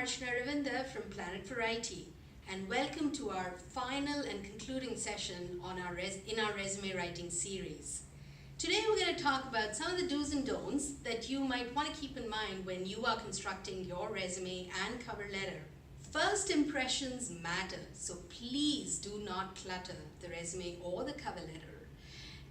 Archana Ravinda from Planet Variety, and welcome to our final and concluding session on in our resume writing series. Today we're going to talk about some of the do's and don'ts that you might want to keep in mind when you are constructing your resume and cover letter. First impressions matter, so please do not clutter the resume or the cover letter.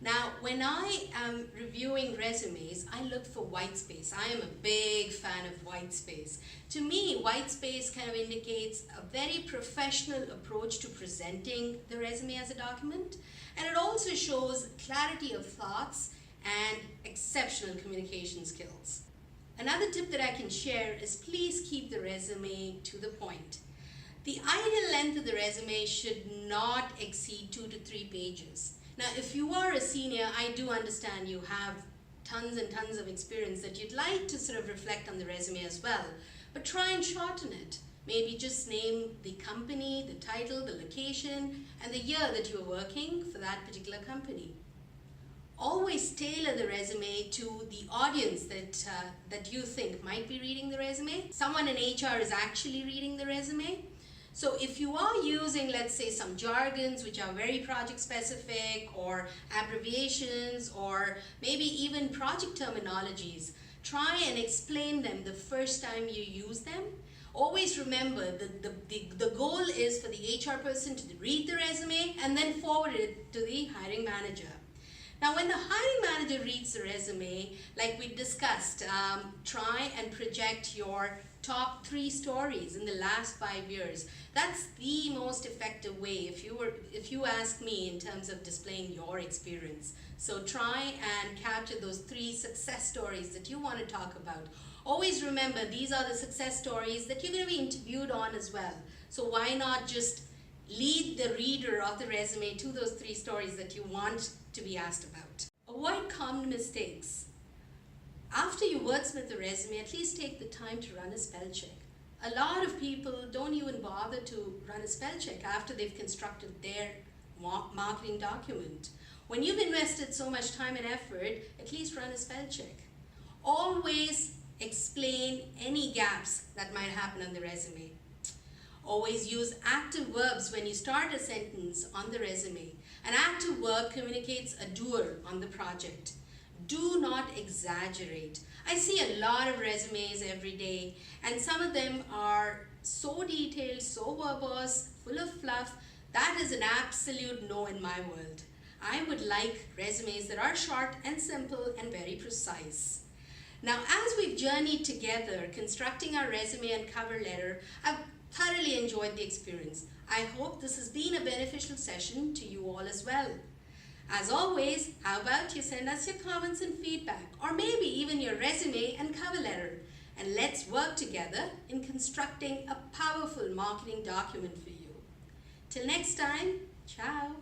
Now, when I am reviewing resumes, I look for white space. I am a big fan of white space. To me, white space kind of indicates a very professional approach to presenting the resume as a document, and it also shows clarity of thoughts and exceptional communication skills. Another tip that I can share is please keep the resume to the point. The ideal length of the resume should not exceed 2 to 3 pages. Now, if you are a senior, I do understand you have tons and tons of experience that you'd like to sort of reflect on the resume as well, but try and shorten it. Maybe just name the company, the title, the location, and the year that you're working for that particular company. Always tailor the resume to the audience that you think might be reading the resume. Someone in HR is actually reading the resume. So if you are using, let's say, some jargons which are very project specific, or abbreviations, or maybe even project terminologies, try and explain them the first time you use them. Always remember the goal is for the HR person to read the resume and then forward it to the hiring manager. Now, when the hiring manager reads the resume, like we discussed, try and project your top 3 stories in the last 5 years. That's the most effective way if you ask me in terms of displaying your experience. So try and capture those 3 success stories that you want to talk about. Always remember, these are the success stories that you're going to be interviewed on as well. So why not just lead the reader of the resume to those 3 stories that you want to be asked about. Avoid common mistakes. After you wordsmith the resume, at least take the time to run a spell check. A lot of people don't even bother to run a spell check after they've constructed their marketing document. When you've invested so much time and effort, at least run a spell check. Always explain any gaps that might happen on the resume. Always use active verbs when you start a sentence on the resume. An active verb communicates a doer on the project. Do not exaggerate. I see a lot of resumes every day, and some of them are so detailed, so verbose, full of fluff. That is an absolute no in my world. I would like resumes that are short and simple and very precise. Now, as we've journeyed together constructing our resume and cover letter, I've thoroughly enjoyed the experience. I hope this has been a beneficial session to you all as well. As always, how about you send us your comments and feedback, or maybe even your resume and cover letter, and let's work together in constructing a powerful marketing document for you. Till next time, ciao.